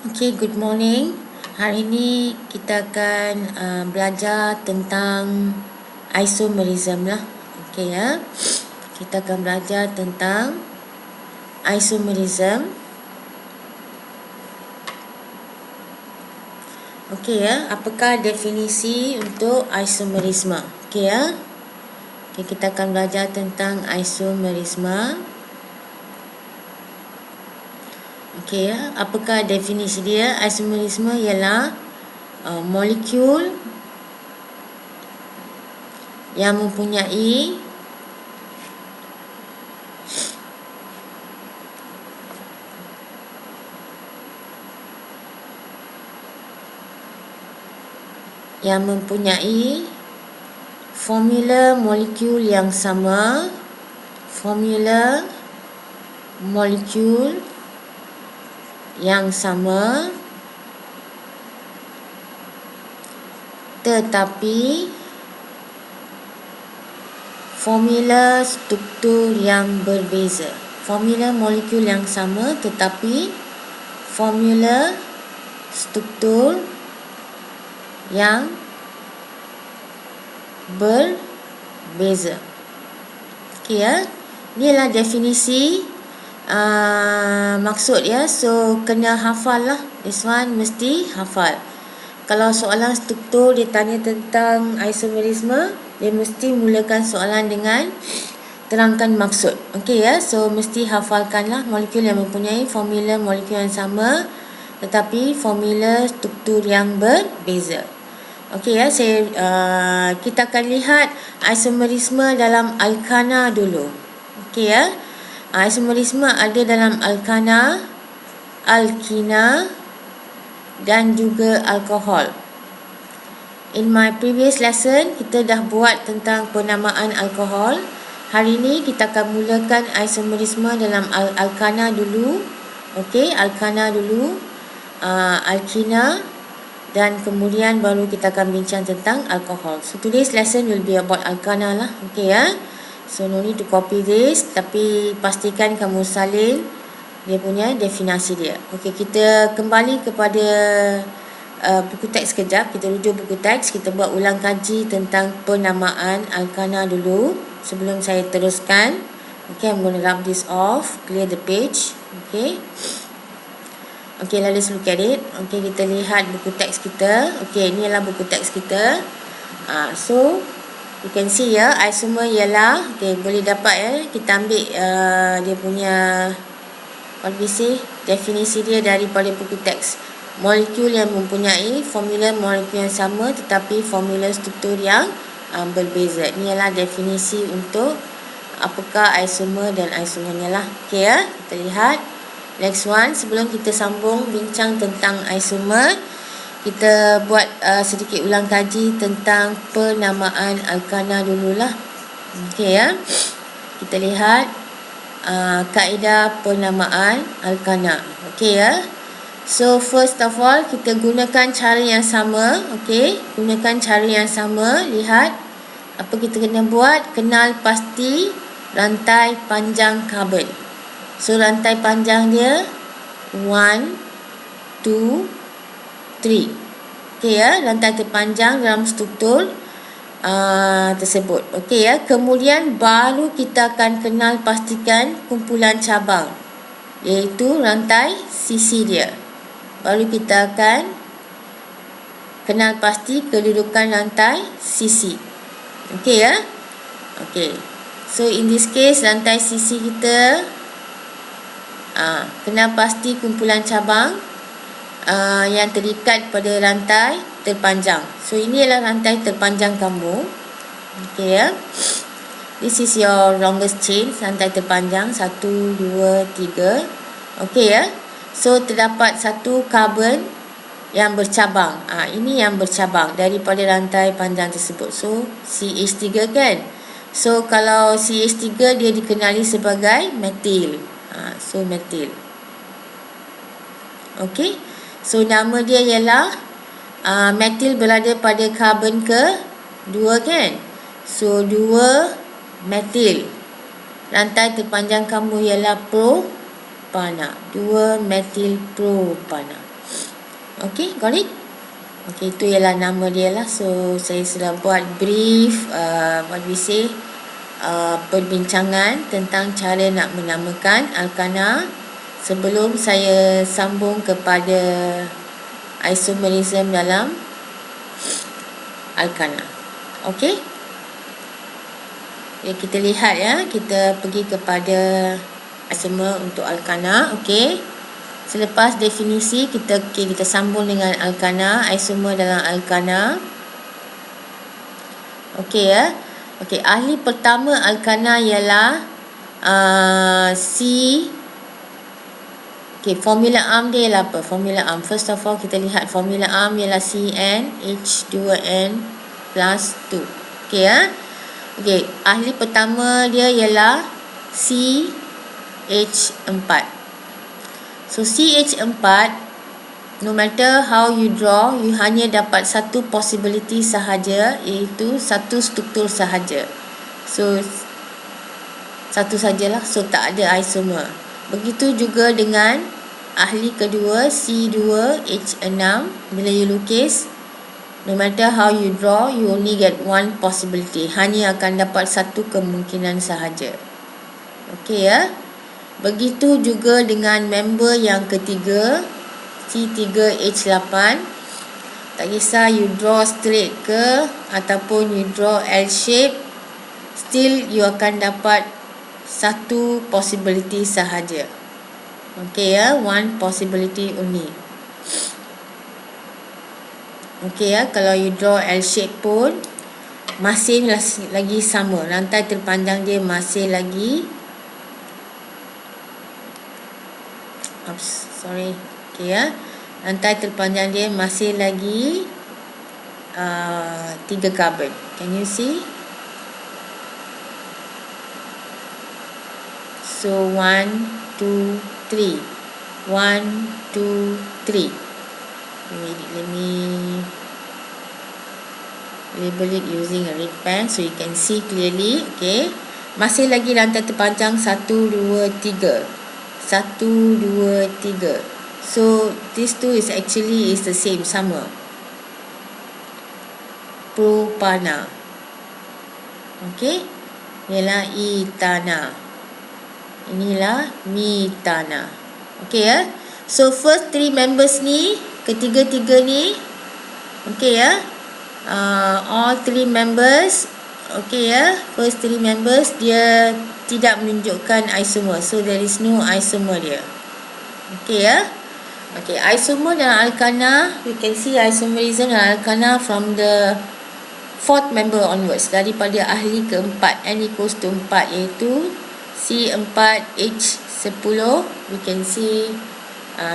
Okay, good morning. Hari ini kita akan belajar tentang isomerism lah. Okay ya. Kita akan belajar tentang isomerism. Okay ya. Apakah definisi untuk isomerisme? Okay ya. Okay, kita akan belajar tentang isomerisme. Okey ya, apakah definisi dia? Isomerisme ialah molekul yang mempunyai formula molekul yang sama, formula molekul yang sama, tetapi formula struktur yang berbeza. Formula molekul yang sama tetapi formula struktur yang berbeza. Okey ya. Inilah definisi maksud ya. So kena hafal lah. This one mesti hafal. Kalau soalan struktur dia tanya tentang isomerisme, dia mesti mulakan soalan dengan terangkan maksud. Okey ya. So mesti hafalkanlah molekul yang mempunyai formula molekul yang sama tetapi formula struktur yang berbeza. Okey ya, kita akan lihat isomerisme dalam alkana dulu. Okey ya. Isomerisme ada dalam alkana, alkina dan juga alkohol. In my previous lesson, kita dah buat tentang penamaan alkohol. Hari ini kita akan mulakan isomerisme dalam alkana dulu. Okey, alkana dulu, alkina dan kemudian baru kita akan bincang tentang alkohol. So today's lesson will be about alkana lah. Okey ya. So no need to copy this, tapi pastikan kamu salin dia punya definisi dia. Okey, kita kembali kepada buku teks sekejap. Kita rujuk buku teks, kita buat ulang kaji tentang penamaan alkana dulu sebelum saya teruskan. Okey, I'm going to rub this off, clear the page. Okey. Okey, let's look at it. Okey, kita lihat buku teks kita. Okey, ini adalah buku teks kita. So you can see ya, isomer ialah, okay, boleh dapat ya, kita ambil dia punya definisi dia daripada buku teks. Molekul yang mempunyai formula molekul yang sama tetapi formula struktur yang berbeza. Ini adalah definisi untuk apakah isomer dan isomernya lah. Okay ya, kita lihat next one. Sebelum kita sambung bincang tentang isomer, kita buat sedikit ulang kaji tentang penamaan alkana dululah. Okey ya. Kita lihat kaedah penamaan alkana. Okey ya. So first of all, kita gunakan cara yang sama. Okey, gunakan cara yang sama. Lihat apa kita kena buat. Kenal pasti rantai panjang karbon. So rantai panjang dia 1, 2, 3. Okey ya, rantai terpanjang dalam struktur tersebut. Okey ya, kemudian baru kita akan kenal pastikan kumpulan cabang, iaitu rantai sisi dia. Baru kita akan kenal pasti kedudukan rantai sisi. Okey ya. Okey. So in this case, rantai sisi kita kenal pasti kumpulan cabang yang terikat pada rantai terpanjang. So ini adalah rantai terpanjang kamu. Okey ya. This is your longest chain, rantai terpanjang 1, 2, 3. Okey ya. So terdapat satu karbon yang bercabang. Ini yang bercabang daripada rantai panjang tersebut. So CH3 kan. So kalau CH3 dia dikenali sebagai metil. So metil. Okey. So nama dia ialah metil berada pada karbon ke-2 kan. So 2 metil. Rantai terpanjang kamu ialah propana. 2 metil propana. Okay, got it? Okay, itu ialah nama dia lah. So saya sudah buat brief what we say, perbincangan tentang cara nak menamakan alkana sebelum saya sambung kepada isomerism dalam alkana. Okay, ya, kita lihat ya, kita pergi kepada isomer untuk alkana. Okay, selepas definisi kita sambung dengan alkana, isomer dalam alkana. Okay ya. Okay, ahli pertama alkana ialah C. Okay, formula arm dia ialah apa? Formula arm, first of all kita lihat formula arm ialah CnH2n plus 2. Okay ya. Okay, ahli pertama dia ialah CH4. So CH4, no matter how you draw, you hanya dapat satu possibility sahaja, iaitu satu struktur sahaja. So satu sajalah, so tak ada isomer. Begitu juga dengan ahli kedua C2H6. Bila you lukis, no matter how you draw, you only get one possibility, hanya akan dapat satu kemungkinan sahaja. Okay ya. Begitu juga dengan member yang ketiga C3H8. Tak kisah you draw straight ke ataupun you draw L shape, still you akan dapat satu possibility sahaja. Okay ya, one possibility only. Okay ya, kalau you draw L shape pun masih lagi sama, rantai terpanjang dia masih lagi okay ya, rantai terpanjang dia masih lagi 3 carbon. Can you see? So 1, 2, 3. 1, 2, 3. Let me label it using a red pen so you can see clearly. Okay, masih lagi rantai terpanjang 1, 2, 3. 1, 2, 3. So these two is actually the same, sama. Propana. Okay, ialah etana. Inilah metana. Okay ya. So first three members ni, ketiga-tiga ni, okay ya, all three members, okay ya, first three members dia tidak menunjukkan isomer, so there is no isomer dia. Okay ya. Okay, isomer dalam alkana, we can see isomerism dalam alkana from the fourth member onwards, daripada ahli keempat, n equals to 4, iaitu C4H10. we can see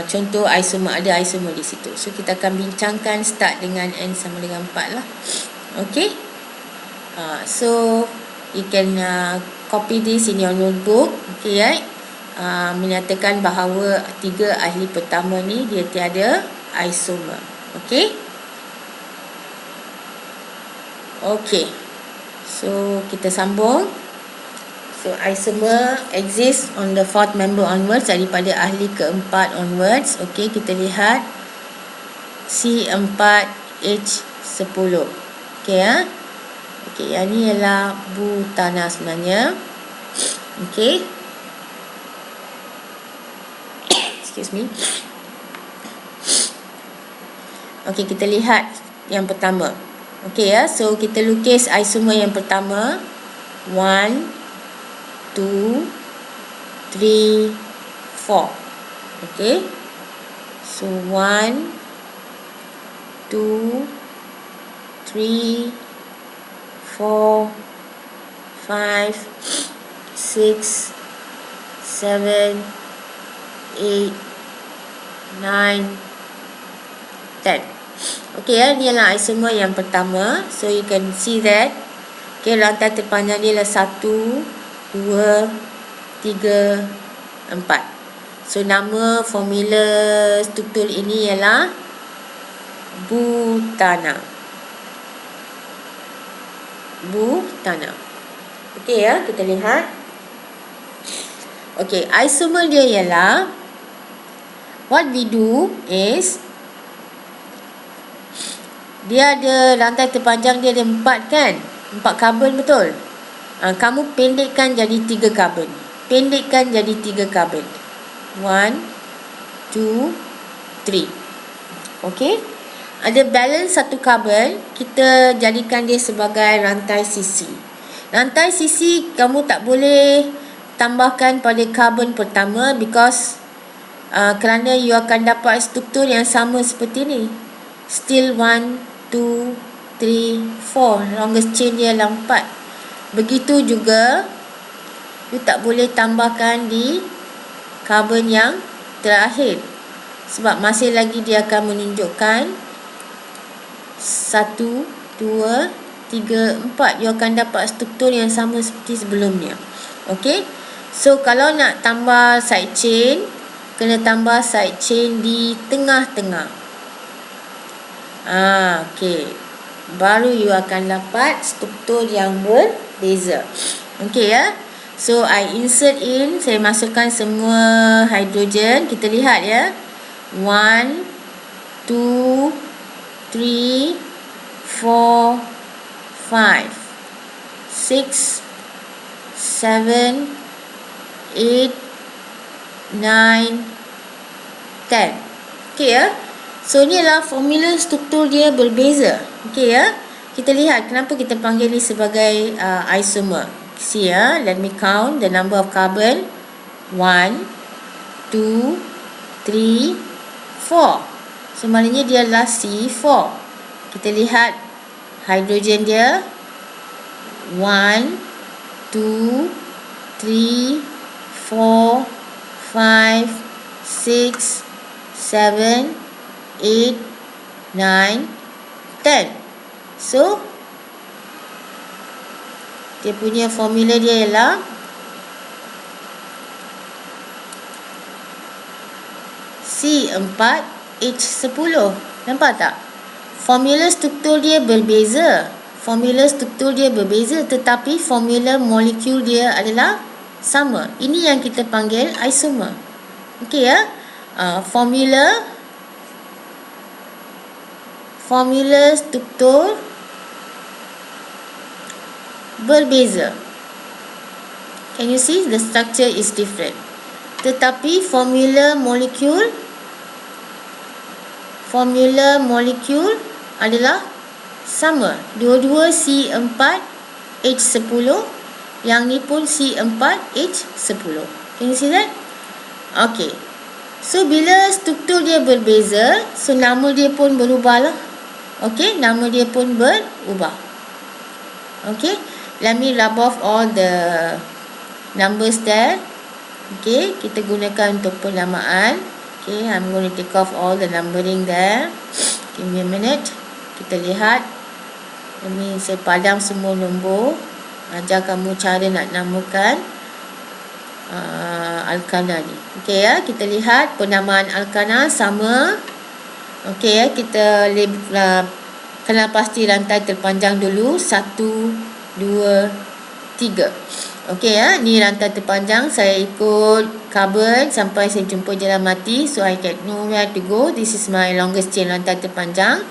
contoh isomer, ada isomer di situ. So kita akan bincangkan start dengan n sama dengan 4 lah. Okay, so you can copy this in your notebook. Okay right? Menyatakan bahawa tiga ahli pertama ni dia tiada isomer. Okay. Okay, so kita sambung. So isomer exists on the fourth member onwards, daripada ahli keempat onwards. Okay, kita lihat C4H10. Okay ya. Okay, yang ni ialah butana sebenarnya. Okay. Excuse me. Okay, kita lihat yang pertama. Okay ya, so kita lukis isomer yang pertama. 1, 2, 3, 4. Okay, so 1, 2, 3, 4, 5, 6, 7, 8, 9, 10. Okay ya, ni adalah isomer yang pertama. So you can see that, okay, rantai terpanjang dia adalah 1, 2, 3, 4. So nama formula struktur ini ialah butana. Butana. Okay ya, kita lihat. Okay, isomer dia ialah, what we do is Dia ada rantai terpanjang, dia ada 4 kan, 4 karbon, betul? Kamu pendekkan jadi 3 karbon. Pendekkan jadi 3 karbon. 1, 2, 3. Okey. Ada balance 1 karbon, kita jadikan dia sebagai rantai sisi. Rantai sisi kamu tak boleh tambahkan pada karbon pertama because kerana you akan dapat struktur yang sama seperti ni. Still 1, 2, 3, 4. Longest chain dia ialah 4. Begitu juga you tak boleh tambahkan di karbon yang terakhir, sebab masih lagi dia akan menunjukkan 1, 2, 3, 4. You akan dapat struktur yang sama seperti sebelumnya. Okey. So kalau nak tambah side chain, kena tambah side chain di tengah-tengah. Okey. Baru you akan dapat struktur yang berbeza. Okey ya. So I insert in, saya masukkan semua hidrogen. Kita lihat ya. 1, 2, 3, 4, 5, 6, 7, 8, 9, 10. Okey ya. So ni adalah formula struktur dia berbeza. Okey ya. Kita lihat kenapa kita panggil ni sebagai isomer. See ya. Let me count the number of carbon. 1, 2, 3, 4. So maknanya dia adalah C4. Kita lihat hidrogen dia. 1, 2, 3, 4, 5, 6, 7, 8, 9, 10. So dia punya formula dia ialah C4H10. Nampak tak? Formula struktur dia berbeza. Formula struktur dia berbeza, tetapi formula molekul dia adalah sama. Ini yang kita panggil isomer. Okey ya. Formula struktur berbeza. Can you see the structure is different? Tetapi formula molekul adalah sama. Dua-dua C4H10. Yang ni pun C4H10. Can you see that? Okay. So bila struktur dia berbeza, so nama dia pun berubah lah. Okay, nama dia pun berubah. Okay, let me rub off all the numbers there. Okay, kita gunakan untuk penamaan. Okay, I'm going to take off all the numbering there. Give me a minute. Kita lihat. Ini saya padam semua nombor. Ajar kamu cara nak namakan alkana ni. Okay ya, kita lihat penamaan alkana sama. Okay ya, kita kenal pasti rantai terpanjang dulu. 1, 2, 3. Okay ya, ni rantai terpanjang. Saya ikut carbon sampai saya jumpa jalan mati. So I can know where to go. This is my longest chain rantai terpanjang.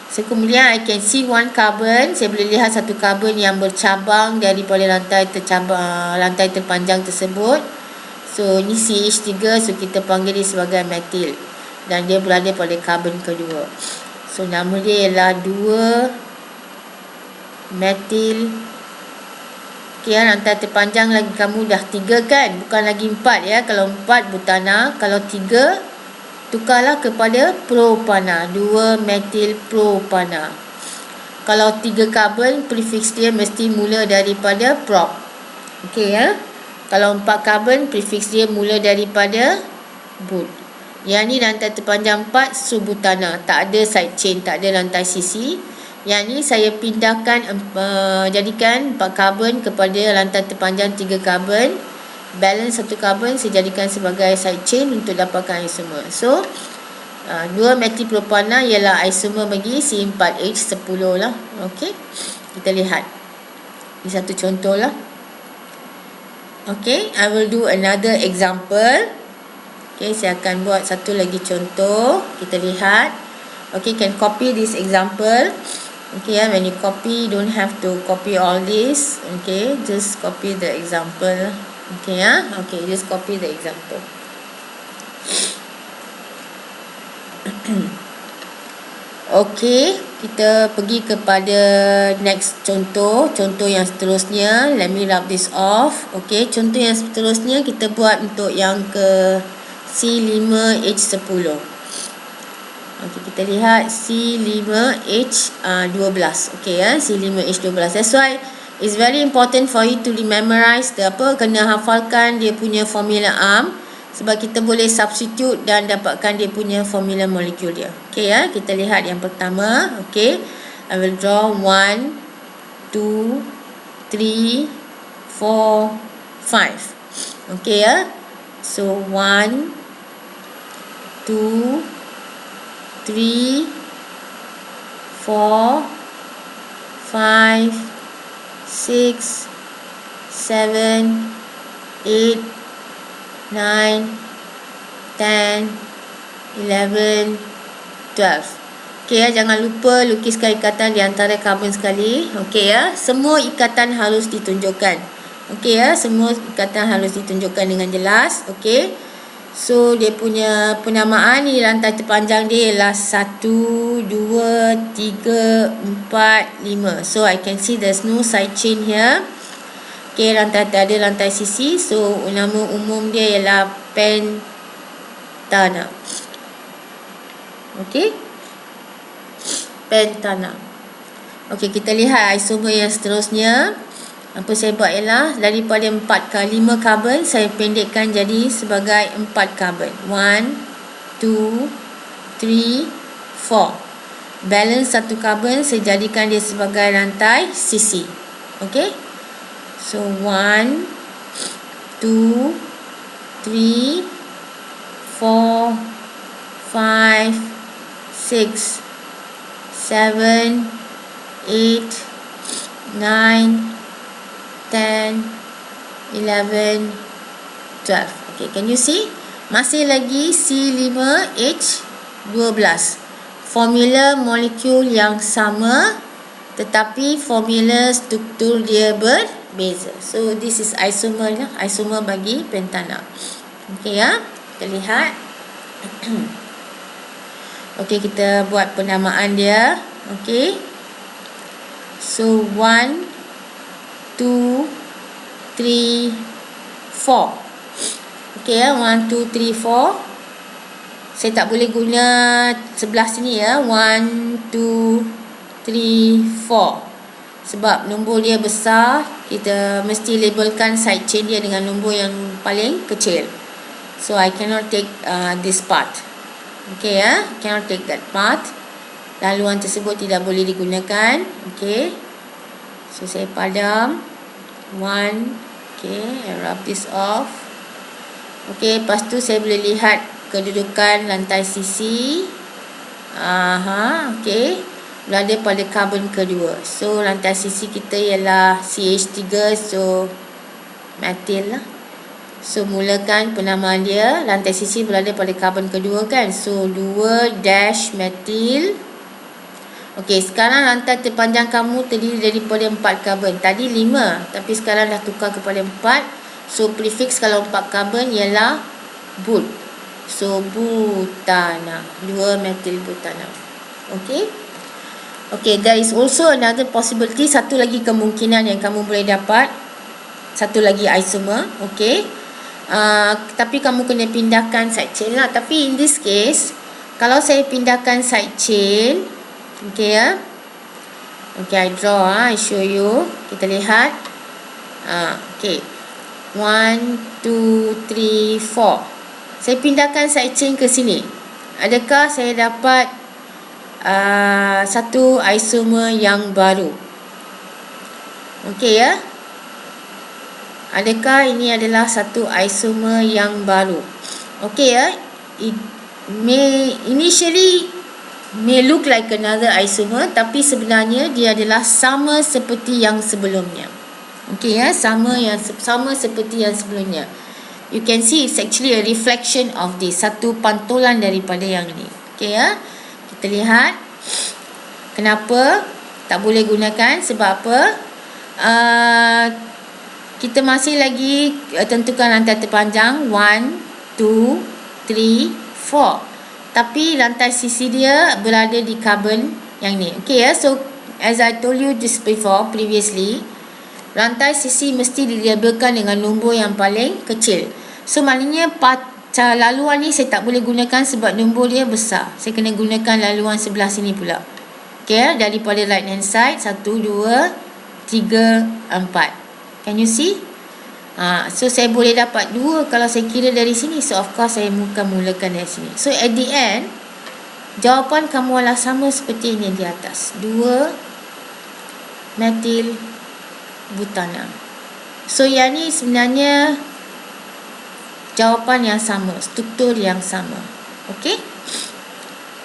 So kemudian I can see one carbon. Saya boleh lihat satu carbon yang bercabang daripada rantai terpanjang tersebut. So ni CH3. So kita panggil dia sebagai metil. Dan dia berada pada carbon kedua. So nama dia ialah 2 metil. Okay, rantai terpanjang lagi kamu dah 3 kan? Bukan lagi 4 ya. Kalau 4 butana, kalau 3 tukarlah kepada propana. 2 metil propana. Kalau 3 karbon, prefix dia mesti mula daripada prop. Okey ya. Kalau 4 karbon, prefix dia mula daripada but. Yang ni rantai terpanjang 4 subutana. Tak ada side chain, tak ada rantai sisi. Yang ni saya pindahkan, jadikan 4 karbon kepada rantai terpanjang 3 karbon. Balance 1 karbon saya jadikan sebagai side chain untuk dapatkan isomer. So 2 metylpropana ialah isomer bagi C4H10 lah. Okey. Kita lihat. Ini satu contoh lah. Okey, I will do another example. Okey, saya akan buat satu lagi contoh. Kita lihat. Okay, can copy this example. Okay, when you copy, don't have to copy all this. Okay, just copy the example. Okay, okay, just copy the example. Okay, kita pergi kepada next contoh yang seterusnya. Let me rub this off. Okay, contoh yang seterusnya kita buat untuk yang ke C5H10. Okay, kita lihat C5H12. Okay, C5H12. That's why it's very important for you to memorize kena hafalkan dia punya formula arm, sebab kita boleh substitute dan dapatkan dia punya formula molekul dia. Okay, kita lihat yang pertama. Okay, I will draw 1, 2, 3, 4, 5. Okay, so 1, 2, 3, 4, 5, 6, 7, 8, 9, 10, 11, 12. Okay, jangan lupa lukiskan ikatan di antara karbon sekali. Okay, semua ikatan harus ditunjukkan. Okay, semua ikatan harus ditunjukkan dengan jelas. Okay, so dia punya penamaan ni, rantai terpanjang dia ialah 1, 2, 3, 4, 5. So I can see there's no side chain here. Okay, rantai ada rantai sisi. So nama umum dia ialah pentana. Okay, pentana. Okay, kita lihat isomer yang seterusnya. Apa saya buat ialah daripada 4 ke 5 karbon saya pendekkan jadi sebagai 4 karbon. 1, 2, 3, 4. Balance 1 karbon saya jadikan dia sebagai rantai sisi. Okay, so 1, 2, 3, 4, 5, 6, 7, 8, 9, 10, 11, 12. Okay, can you see? Masih lagi C5H12. Formula molekul yang sama, tetapi formula struktur dia berbeza. So this is isomer lah, isomer bagi pentana. Okay, kita lihat. Okay, kita buat penamaan dia. Okay, so 1, 2, 3, 4. Okay, 1, 2, 3, 4. Saya tak boleh guna sebelah sini 1, 2, 3, 4. Sebab nombor dia besar, kita mesti labelkan side chain dia dengan nombor yang paling kecil. So I cannot take this part. Okay, cannot take that part. Laluan tersebut tidak boleh digunakan. Okay, so saya padam 1. Okay, I rub this off. Okay, lepas tu saya boleh lihat kedudukan rantai sisi. Okay, berada pada karbon kedua. So rantai sisi kita ialah CH3, so metil lah. So mulakan penamaan dia, rantai sisi berada pada karbon kedua kan. So 2 dash metil. Okey, sekarang rantai terpanjang kamu terdiri daripada 4 karbon. Tadi 5, tapi sekarang dah tukar kepada 4. So prefix kalau 4 karbon ialah but. So butana, 2 metil butana. Okey. Okey, there is also another possibility, satu lagi kemungkinan yang kamu boleh dapat. Satu lagi isomer, okey. Tapi kamu kena pindahkan side chain lah. Tapi in this case, kalau saya pindahkan side chain, okay, okay, I draw, I show you. Kita lihat. Okay, 1, 2, 3, 4. Saya pindahkan side chain ke sini. Adakah saya dapat satu isomer yang baru? Okay, adakah ini adalah satu isomer yang baru? Okay, it initially may look like another isomer, tapi sebenarnya dia adalah sama seperti yang sebelumnya. Okay, sama seperti yang sebelumnya. You can see it's actually a reflection of this, satu pantulan daripada yang ini. Okay, Kita lihat kenapa tak boleh gunakan. Sebab apa? Kita masih lagi tentukan rantai terpanjang 1, 2, 3, 4. Tapi rantai sisi dia berada di carbon yang ni. Okay ya. So as I told you just before previously, rantai sisi mesti dilabelkan dengan nombor yang paling kecil. So maknanya laluan ni saya tak boleh gunakan sebab nombor dia besar. Saya kena gunakan laluan sebelah sini pula. Okay, daripada right hand side 1, 2, 3, 4. Can you see? So saya boleh dapat 2 kalau saya kira dari sini. So of course saya akan mulakan dari sini. So at the end, jawapan kamu adalah sama seperti ini di atas. 2 metil butana. So yang ni sebenarnya jawapan yang sama, struktur yang sama. Okay.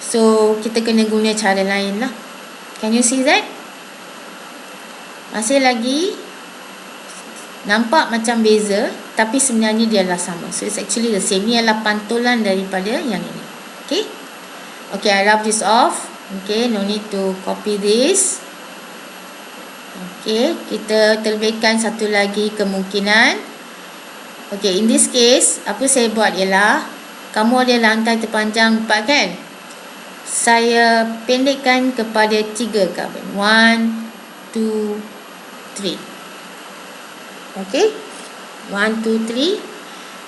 So kita kena guna cara lain lah. Can you see that? Masih lagi nampak macam beza, tapi sebenarnya dia adalah sama. So it's actually the same. Ni adalah pantulan daripada yang ini. Okay. Okay, I rub this off. Okay, no need to copy this. Okay, kita terlebihkan satu lagi kemungkinan. Okay, in this case, apa saya buat ialah, kamu ada rantai terpanjang 4 kan? Saya pendekkan kepada 3 carbon. 1, 2, 3. Okay, 1, 2, 3.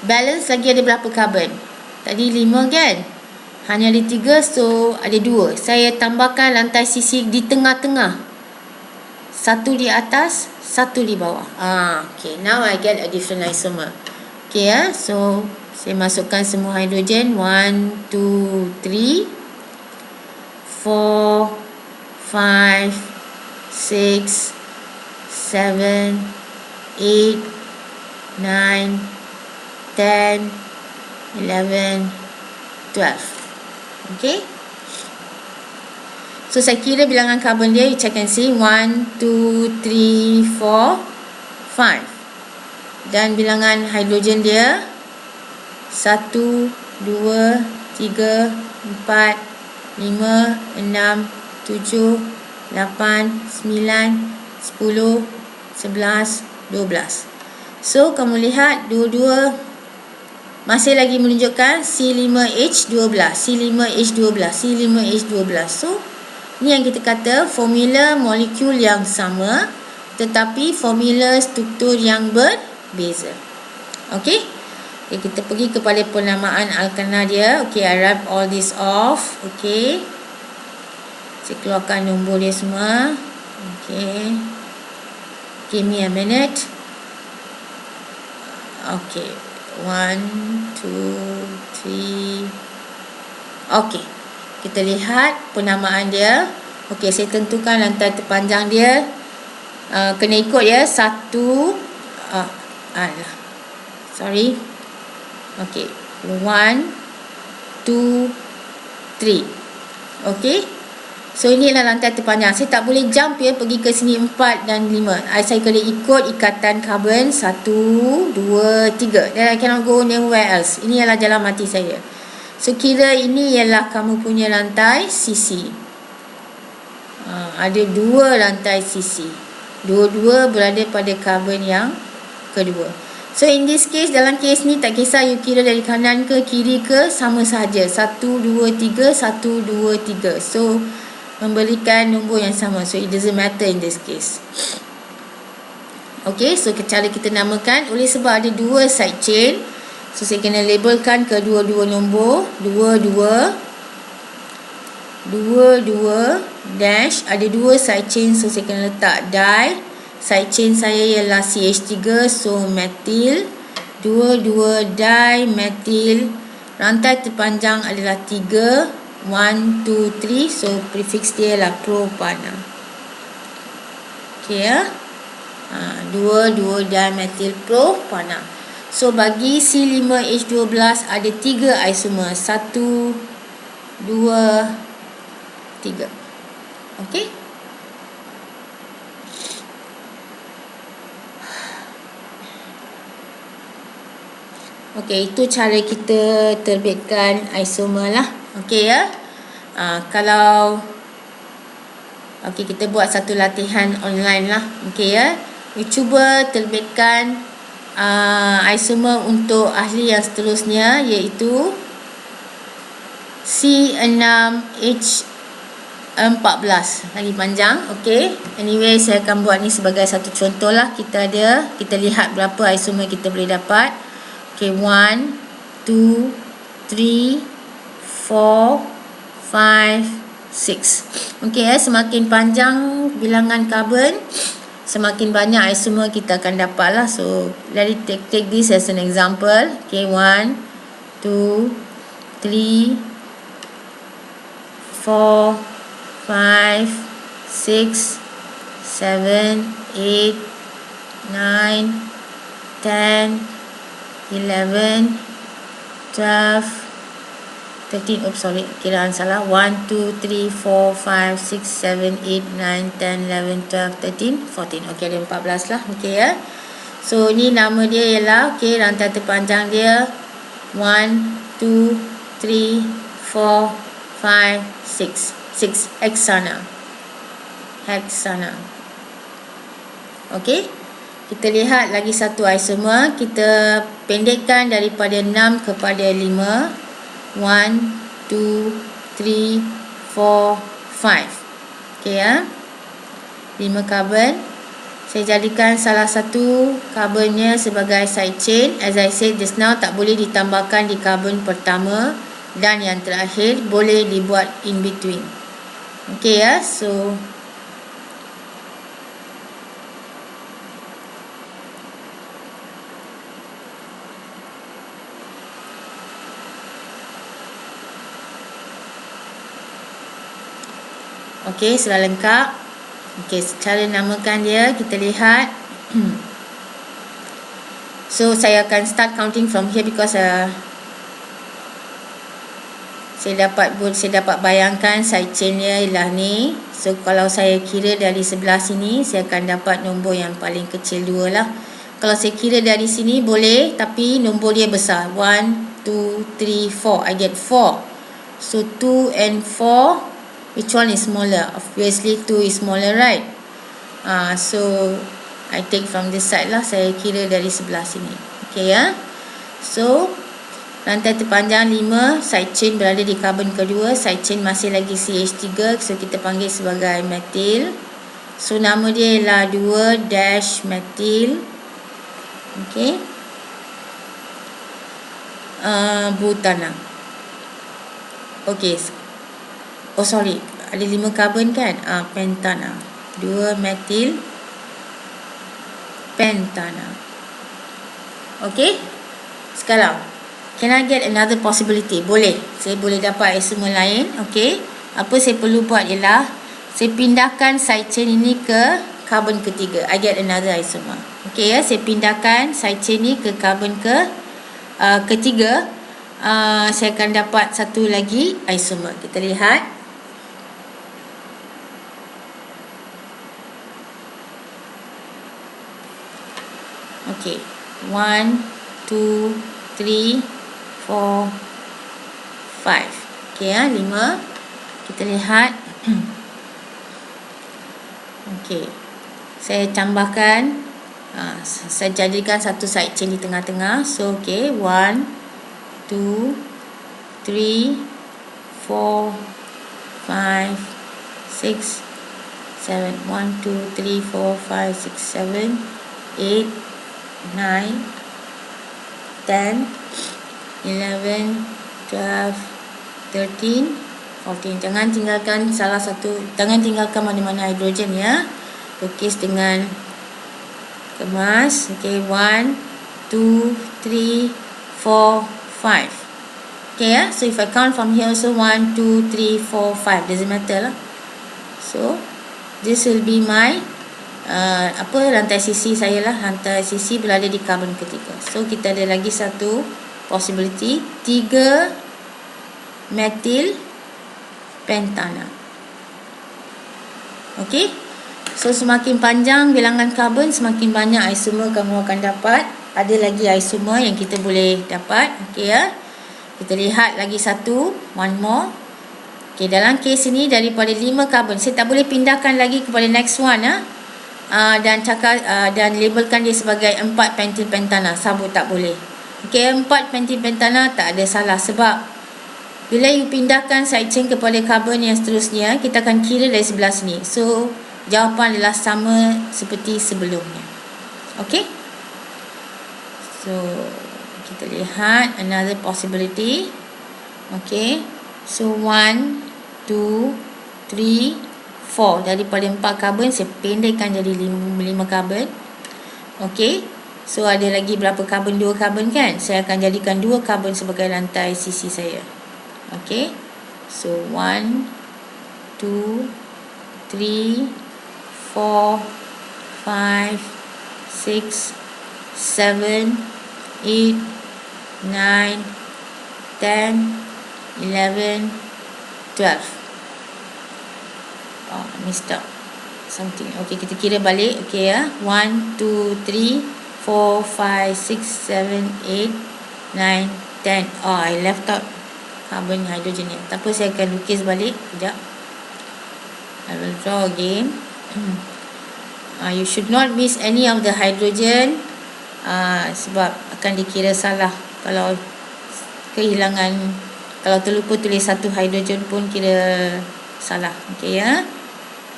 Balance lagi ada berapa carbon? Tadi 5 kan? Hanya ada 3, so ada 2. Saya tambahkan rantai sisi di tengah-tengah. 1 di atas, 1 di bawah. Okay, now I get a different isomer. Okay ya, so saya masukkan semua hidrogen. 1, 2, 3, 4, 5, 6, 7, 8, 9, 10, 11, 12. Okay. So saya kira bilangan karbon dia, you can see 1, 2, 3, 4, 5. Dan bilangan hidrogen dia 1, 2, 3, 4, 5, 6, 7, 8, 9, 10, 11, 12. So kamu lihat dua-dua masih lagi menunjukkan C5H12, C5H12, C5H12. So ni yang kita kata formula molekul yang sama tetapi formula struktur yang berbeza. Okey. Okay, kita pergi kepada penamaan alkana dia. Okay, I rub all this off. Okay, saya keluarkan nombor dia semua. Okay, give me a minute. Okay, 1, 2, 3. Okay, kita lihat penamaan dia. Okay, saya tentukan rantai terpanjang dia. Kena ikut ya. 1, sorry. Okay, 1, 2, 3. Okay, so ini adalah rantai terpanjang. Saya tak boleh jump ya, pergi ke sini 4 dan 5. Saya kena ikut ikatan karbon 1, 2, 3. Then I cannot go anywhere else. Ini adalah jalan mati saya. So kira ini ialah kamu punya rantai sisi. Ada 2 rantai sisi. Dua-dua berada pada karbon yang kedua. So in this case, dalam case ni tak kisah you kira dari kanan ke kiri ke, sama sahaja. 1, 2, 3, 1, 2, 3. So memberikan nombor yang sama. So it doesn't matter in this case. Okay, so cara kita namakan oleh sebab ada 2 side chain. So saya kena labelkan kedua-dua nombor. 2, 2, 2, 2 dash. Ada 2 side chain, so saya kena letak di. Side chain saya ialah CH3, so metil. 2, 2 dimetil. Rantai terpanjang adalah 3. 1, 2, 3. So prefix dia ialah propana. Okay ya. 2, 2 dimetil propana. So bagi C5H12 ada 3 isomer. 1, 2, 3. Okay. Okey, itu cara kita terbitkan isomer lah. Okey ya. Kalau okey, kita buat satu latihan online lah. Okey ya. You cuba terbitkan isomer untuk ahli yang seterusnya, iaitu C6H14. Lagi panjang. Okey. Anyway, saya akan buat ni sebagai satu contoh lah. Kita lihat berapa isomer kita boleh dapat. Okey, 1 2 3 4 5 6. Okey ya, semakin panjang bilangan karbon, semakin banyak isomer kita akan dapat lah. So let it take this as an example. Okay, 1 2 3 4 5 6 7 8 9 10 11 12 13, oops sorry, kiraan salah. 1, 2, 3, 4, 5, 6, 7, 8, 9, 10, 11, 12, 13, 14. Okey, ada 14 lah. Okey ya. So ni nama dia ialah, okey, rantai terpanjang dia 1, 2, 3, 4, 5, 6 heksana. Okey. Kita lihat lagi satu isomer. Kita pendekkan daripada 6 kepada 5. 1, 2, 3, 4, 5. Okey ya. 5 karbon. Saya jadikan salah satu karbonnya sebagai side chain. As I said just now, tak boleh ditambahkan di karbon pertama, dan yang terakhir boleh dibuat in between. Okey ya. So okey, sudah lengkap. Okey, cara namakan dia kita lihat. So saya akan start counting from here because saya dapat bayangkan side chain dia ialah ni. So kalau saya kira dari sebelah sini, saya akan dapat nombor yang paling kecil 2 lah. Kalau saya kira dari sini boleh, tapi nombor dia besar. 1, 2, 3, 4. I get 4. So 2 and 4, which one is smaller? Obviously 2 is smaller, right? So I take from this side lah. Saya kira dari sebelah sini. Okay ya. So rantai terpanjang 5, side chain berada di karbon kedua. Side chain masih lagi CH3, so kita panggil sebagai metil. So nama dia ialah 2-metil. Okay. Butana. Okay. Oh sorry, ada 5 karbon kan? Pentana. 2-metil pentana. Okay. Sekarang, can I get another possibility? Boleh. Saya boleh dapat isomer lain. Okay. Apa saya perlu buat ialah, saya pindahkan side chain ini ke karbon ketiga. I get another isomer. Okay ya. Saya pindahkan side chain ini ke karbon ketiga. Saya akan dapat satu lagi isomer. Kita lihat. Okey, 1, 2, 3, 4, 5. Okey ya, 5. Kita lihat. Okey, saya tambahkan, saya jadikan satu side chain di tengah-tengah. So okey, 1, 2, 3, 4, 5, 6, 7. 1, 2, 3, 4, 5, 6, 7, 8, 9, 10, 11, 12, 13, 14. Jangan tinggalkan mana-mana hidrogen ya. Lukis dengan kemas. Okay, 1, 2, 3, 4, 5. Okay ya. So if I count from here also, 1, 2, 3, 4, 5. Doesn't matter lah. So this will be my rantai sisi saya lah. Rantai sisi berada di karbon ketiga. So kita ada lagi satu possibility, 3-metil pentana. Okey. So semakin panjang bilangan karbon, semakin banyak isomer kamu akan dapat. Ada lagi isomer yang kita boleh dapat. Okey ya. Kita lihat lagi satu, one more. Okey, dalam kes ini daripada 5 karbon, saya tak boleh pindahkan lagi kepada next one dan cakap dan labelkan dia sebagai 4 pentil pentana. Sabut tak boleh. Okey, 4 pentil pentana tak ada salah, sebab bila you pindahkan side chain kepada karbon yang seterusnya, kita akan kira dari sebelah sini. So jawapan adalah sama seperti sebelumnya. Okey, so kita lihat another possibility. Okey, so 1, 2, 3, 4. Daripada 4 karbon saya pendekkan jadi 5 karbon. Okey, so ada lagi berapa karbon? 2 karbon kan? Saya akan jadikan 2 karbon sebagai rantai sisi saya. Okey, so 1, 2, 3, 4, 5, 6, 7, 8, 9, 10, 11, 12. Oh, missed out something. Okey, kita kira balik. Okey 1, 2, 3, 4, 5, 6, 7, 8, 9, 10. Oh, I left out carbon hydrogen ni. Tak apa, saya akan lukis balik. Sekejap. I will draw again. You should not miss any of the hydrogen, sebab akan dikira salah kalau kehilangan, kalau terlupa tulis satu hidrogen pun kira salah. Okey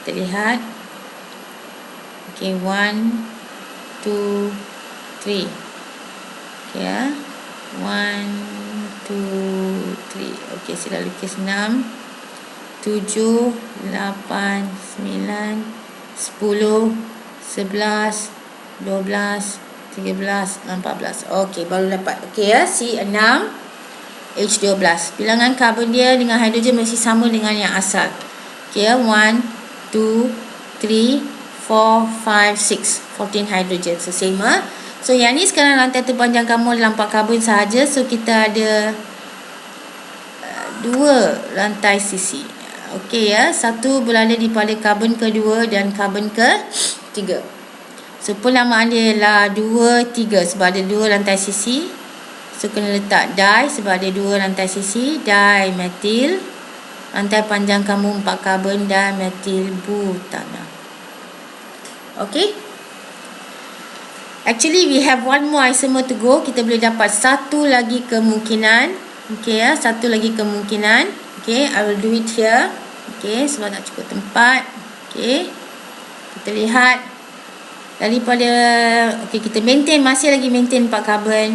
kita lihat. Okey, 1, 2, 3. Okey 1, 2, 3. Okey, saya dah lukis 6, 7, 8, 9, 10, 11, 12, 13, 14. Okey, baru dapat. Okey C6, H12. Bilangan karbon dia dengan hidrogen masih sama dengan yang asal. Okey 1, 2, 3, 4, 5, 6. 14 hydrogen. So same So yang ni sekarang rantai terpanjang kamu adalah 4 karbon sahaja. So kita ada 2 rantai sisi. Okey satu berada di pada karbon kedua dan karbon ketiga. So penamaan dia ialah 2, 3 sebab ada 2 rantai sisi. So kena letak di sebab ada 2 rantai sisi. Dimetil. Rantai panjang kamu 4 karbon, dimetil butana. Okay. Actually we have one more isomer to go. Kita boleh dapat satu lagi kemungkinan. Okay satu lagi kemungkinan. Okay, I will do it here. Okay, sebab tak cukup tempat. Okay, kita lihat daripada, okay, kita maintain, masih lagi maintain 4 karbon.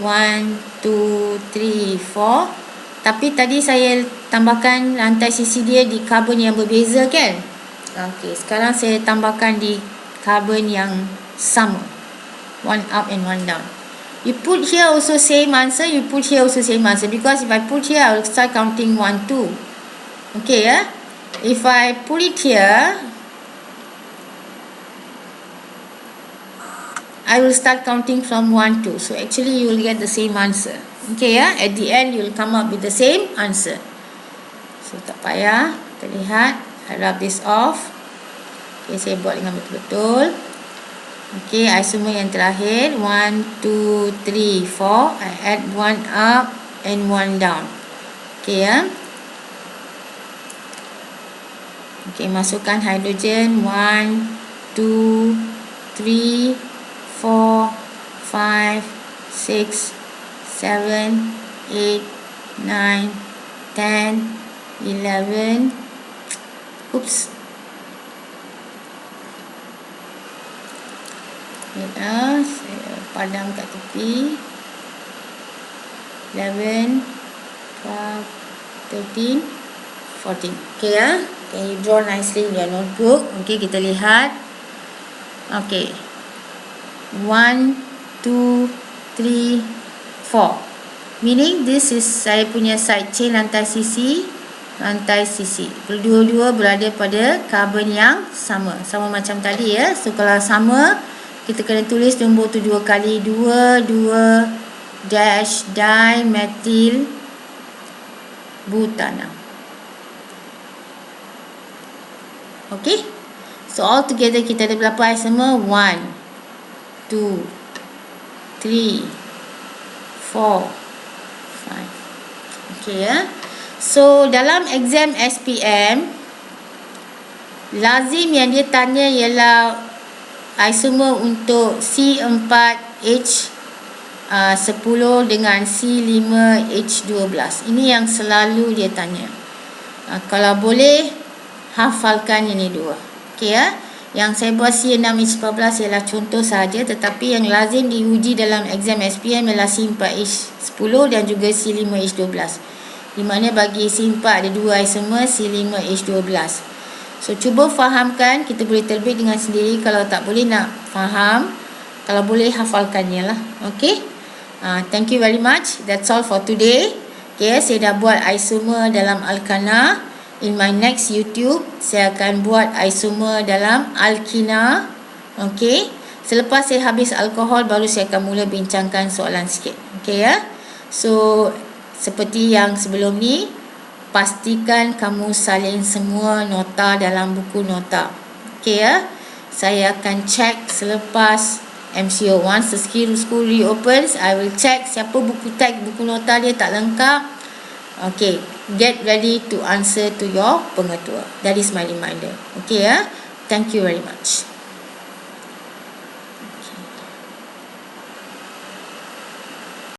1, 2, 3, 4. Tapi tadi saya tambahkan rantai sisi dia di karbon yang berbeza kan. Okay, sekarang saya tambahkan di karbon yang sama. One up and one down. You put here also same answer. You put here also same answer. Because if I put here, I will start counting 1, 2. Okay If I put it here, I will start counting from 1, 2. So actually you will get the same answer. Okay At the end you will come up with the same answer. So tak payah. Kita lihat. I rub this off. Okay, saya buat dengan betul-betul. Okay, isomer yang terakhir 1, 2, 3, 4. I add 1 up and 1 down. Okay Okay, masukkan hidrogen 1, 2, 3, 4, 5, 6, 7, 8, 9, 10, 11. Oops. Saya padam kat tepi. 11, 12, 13, 14. Okay Can you draw nicely in your notebook? Okay, kita lihat. Okay. 1, 2, 3, 4. Meaning this is saya punya side chain rantai sisi. Rantai sisi. Kedua-dua berada pada karbon yang sama. Sama macam tadi So kalau sama, kita kena tulis nombor tu 2 kali. 2, 2, dash, dimetil butana. Okay. So all together kita ada berapa isomer? 1, 2, 3, 4, 5. Okay So dalam exam SPM, lazim yang dia tanya ialah isomer untuk C4H10 dengan C5H12. Ini yang selalu dia tanya. Kalau boleh, hafalkan ini dua. Okey ya. Yang saya buat C6H14 ialah contoh saja, tetapi yang lazim diuji dalam exam SPM ialah C4H10 dan juga C5H12. Di mana bagi C4 ada dua isomer, C5H12. So cuba fahamkan, kita boleh terbit dengan sendiri. Kalau tak boleh nak faham, kalau boleh hafalkannya lah. Okey. Thank you very much. That's all for today. Okay, saya dah buat isomer dalam Alkana. In my next YouTube, saya akan buat isomer dalam Alkina. Okay. Selepas saya habis alkohol, baru saya akan mula bincangkan soalan sikit. Okay ya. So, seperti yang sebelum ni, pastikan kamu salin semua nota dalam buku nota. Okay ya. Saya akan check selepas MCO. Once the school reopens, I will check siapa buku teks, buku nota dia tak lengkap. Okay, get ready to answer to your pengetua. That is my reminder. Okay ya. Thank you very much.